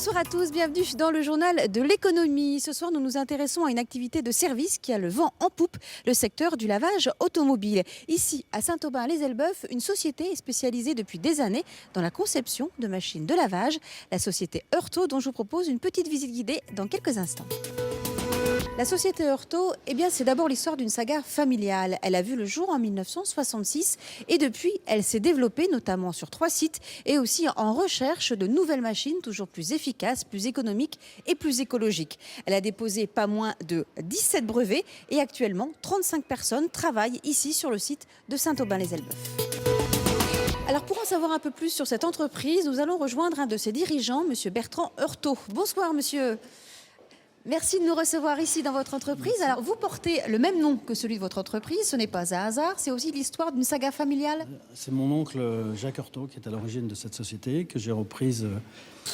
Bonsoir à tous, bienvenue dans le journal de l'économie. Ce soir, nous nous intéressons à une activité de service qui a le vent en poupe, le secteur du lavage automobile. Ici, à Saint-Aubin-les-Elbeuf, une société est spécialisée depuis des années dans la conception de machines de lavage, la société Heurtaud, dont je vous propose une petite visite guidée dans quelques instants. La société Heurtaud, c'est d'abord l'histoire d'une saga familiale. Elle a vu le jour en 1966 et depuis, elle s'est développée notamment sur 3 sites et aussi en recherche de nouvelles machines toujours plus efficaces, plus économiques et plus écologiques. Elle a déposé pas moins de 17 brevets et actuellement, 35 personnes travaillent ici sur le site de Saint-Aubin-les-Elbeuf. Alors pour en savoir un peu plus sur cette entreprise, nous allons rejoindre un de ses dirigeants, monsieur Bertrand Heurtaud. Bonsoir monsieur. Merci de nous recevoir ici dans votre entreprise. Alors, vous portez le même nom que celui de votre entreprise. Ce n'est pas un hasard, c'est aussi l'histoire d'une saga familiale. C'est mon oncle Jacques Heurtaud qui est à l'origine de cette société que j'ai reprise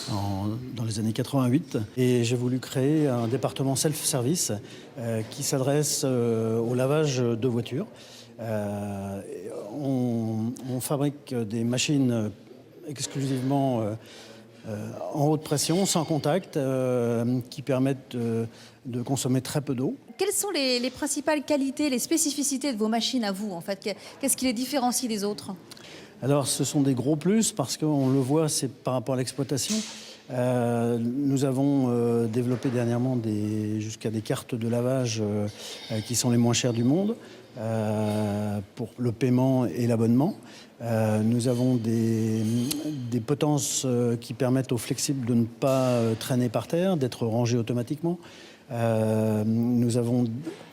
dans les années 88. Et j'ai voulu créer un département self-service qui s'adresse au lavage de voitures. On fabrique des machines exclusivement en haute pression, sans contact, qui permettent de consommer très peu d'eau. Quelles sont les principales qualités, les spécificités de vos machines à vous, en fait? Qu'est-ce qui les différencie des autres? Alors, ce sont des gros plus, parce qu'on le voit, c'est par rapport à l'exploitation. Nous avons développé dernièrement jusqu'à des cartes de lavage qui sont les moins chères du monde pour le paiement et l'abonnement. Nous avons des potences qui permettent aux flexibles de ne pas traîner par terre, d'être rangés automatiquement. Nous avons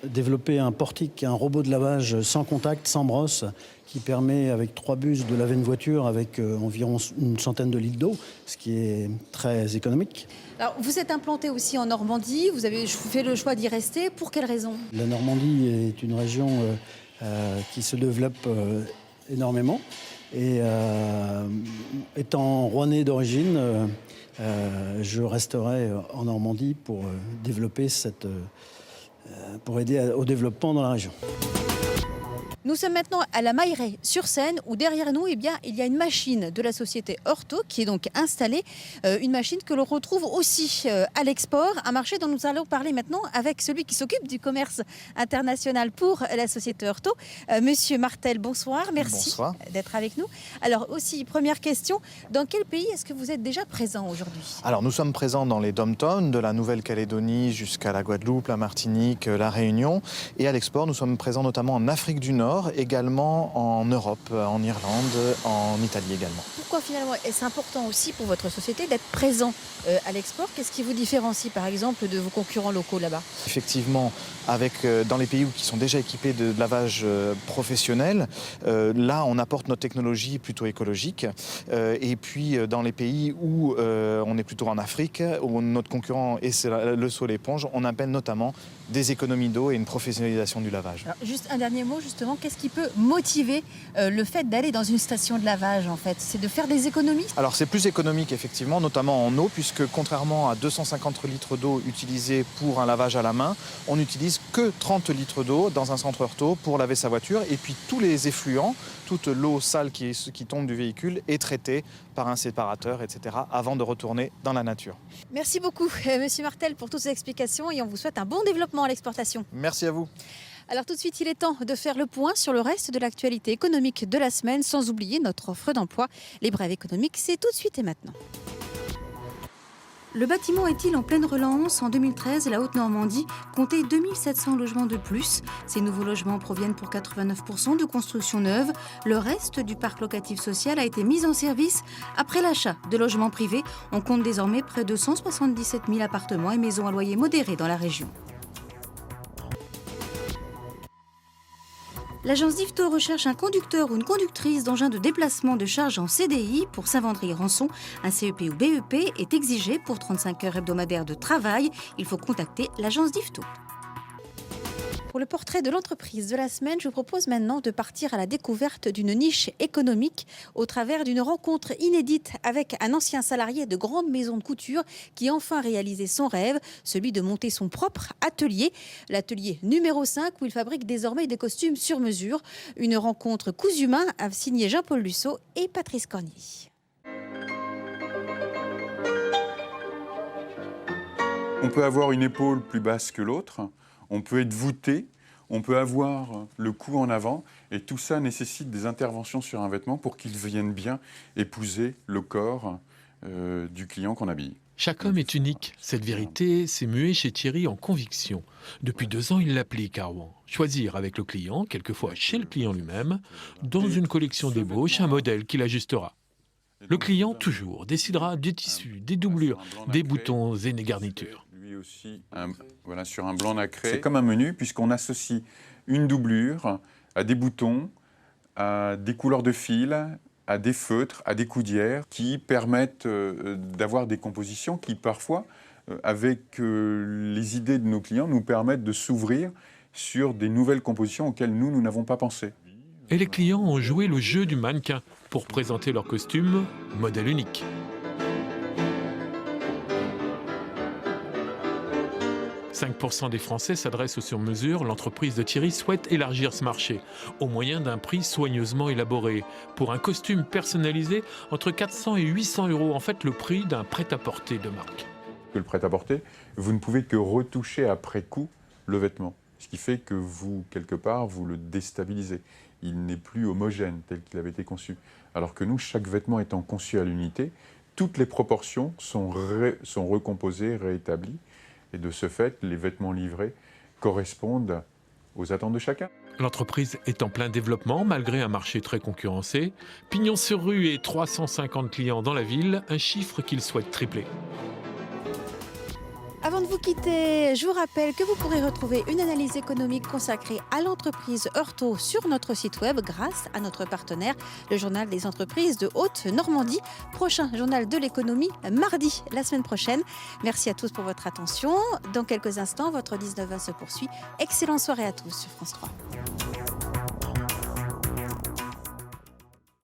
développé un portique, un robot de lavage sans contact, sans brosse, qui permet avec 3 bus de laver une voiture avec environ une centaine de litres d'eau, ce qui est très économique. Alors, vous êtes implanté aussi en Normandie, vous avez fait le choix d'y rester. Pour quelle raison? La Normandie est une région qui se développe énormément. Et étant rouennais d'origine, je resterai en Normandie pour développer pour aider au développement dans la région. Nous sommes maintenant à la Mailleraie sur Seine où derrière nous, il y a une machine de la société Heurtaud qui est donc installée. Une machine que l'on retrouve aussi à l'export, un marché dont nous allons parler maintenant avec celui qui s'occupe du commerce international pour la société Heurtaud. Monsieur Martel, bonsoir, merci d'être avec nous. Alors aussi, première question, dans quel pays est-ce que vous êtes déjà présent aujourd'hui? Alors nous sommes présents dans les dom-toms de la Nouvelle-Calédonie jusqu'à la Guadeloupe, la Martinique, la Réunion. Et à l'export, nous sommes présents notamment en Afrique du Nord, également en Europe, en Irlande, en Italie également. Pourquoi finalement est-ce important aussi pour votre société d'être présent à l'export? Qu'est-ce qui vous différencie par exemple de vos concurrents locaux là-bas? Effectivement, dans les pays qui sont déjà équipés de lavage professionnel, là on apporte notre technologie plutôt écologique. Et puis dans les pays où on est plutôt en Afrique, où notre concurrent est le seau l'éponge, on appelle notamment des économies d'eau et une professionnalisation du lavage. Alors, juste un dernier mot justement, qu'est-ce qui peut motiver le fait d'aller dans une station de lavage en fait? C'est de faire des économies? Alors c'est plus économique effectivement, notamment en eau, puisque contrairement à 250 litres d'eau utilisés pour un lavage à la main, on n'utilise que 30 litres d'eau dans un centre Heurtaud pour laver sa voiture, et puis tous les effluents, toute l'eau sale qui tombe du véhicule est traitée par un séparateur, etc., avant de retourner dans la nature. Merci beaucoup Monsieur Martel pour toutes ces explications et on vous souhaite un bon développement à l'exportation. Merci à vous. Alors tout de suite, il est temps de faire le point sur le reste de l'actualité économique de la semaine, sans oublier notre offre d'emploi. Les brèves économiques, c'est tout de suite et maintenant. Le bâtiment est-il en pleine relance? En 2013, la Haute-Normandie comptait 2700 logements de plus. Ces nouveaux logements proviennent pour 89% de constructions neuves. Le reste du parc locatif social a été mis en service après l'achat de logements privés. On compte désormais près de 177 000 appartements et maisons à loyer modéré dans la région. L'agence d'Yvetot recherche un conducteur ou une conductrice d'engin de déplacement de charge en CDI pour Saint-Vendry-Rançon. Un CEP ou BEP est exigé pour 35 heures hebdomadaires de travail. Il faut contacter l'agence d'Yvetot. Pour le portrait de l'entreprise de la semaine, je vous propose maintenant de partir à la découverte d'une niche économique au travers d'une rencontre inédite avec un ancien salarié de grande maison de couture qui a enfin réalisé son rêve, celui de monter son propre atelier, l'atelier numéro 5 où il fabrique désormais des costumes sur mesure. Une rencontre cousu main a signé Jean-Paul Lussot et Patrice Cornier. On peut avoir une épaule plus basse que l'autre, on peut être voûté, on peut avoir le cou en avant, et tout ça nécessite des interventions sur un vêtement pour qu'il vienne bien épouser le corps du client qu'on habille. Chaque homme est unique. Cette vérité s'est muée chez Thierry en conviction. Depuis 2 ans, il l'applique à Rouen. Choisir avec le client, quelquefois chez le client lui-même, dans une collection d'ébauche, un modèle qu'il ajustera. Le client, toujours, décidera des tissus, des doublures, des boutons et des garnitures. Lui aussi, voilà, sur un blanc nacré. C'est comme un menu, puisqu'on associe une doublure à des boutons, à des couleurs de fil, à des feutres, à des coudières, qui permettent d'avoir des compositions qui, parfois, avec les idées de nos clients, nous permettent de s'ouvrir sur des nouvelles compositions auxquelles nous n'avons pas pensé. Et les clients ont joué le jeu du mannequin pour présenter leur costume, modèle unique. « 5% des Français s'adressent au sur-mesure. L'entreprise de Thierry souhaite élargir ce marché au moyen d'un prix soigneusement élaboré. Pour un costume personnalisé, entre 400 et 800 €, en fait le prix d'un prêt-à-porter de marque. Le prêt-à-porter, vous ne pouvez que retoucher après coup le vêtement. Ce qui fait que vous, quelque part, vous le déstabilisez. Il n'est plus homogène tel qu'il avait été conçu. Alors que nous, chaque vêtement étant conçu à l'unité, toutes les proportions sont recomposées, réétablies. Et de ce fait, les vêtements livrés correspondent aux attentes de chacun. L'entreprise est en plein développement malgré un marché très concurrencé. Pignon sur rue et 350 clients dans la ville, un chiffre qu'il souhaite tripler. Avant de vous quitter, je vous rappelle que vous pourrez retrouver une analyse économique consacrée à l'entreprise Heurtaud sur notre site web grâce à notre partenaire, le journal des entreprises de Haute-Normandie. Prochain journal de l'économie, mardi, la semaine prochaine. Merci à tous pour votre attention. Dans quelques instants, votre 19h se poursuit. Excellente soirée à tous sur France 3.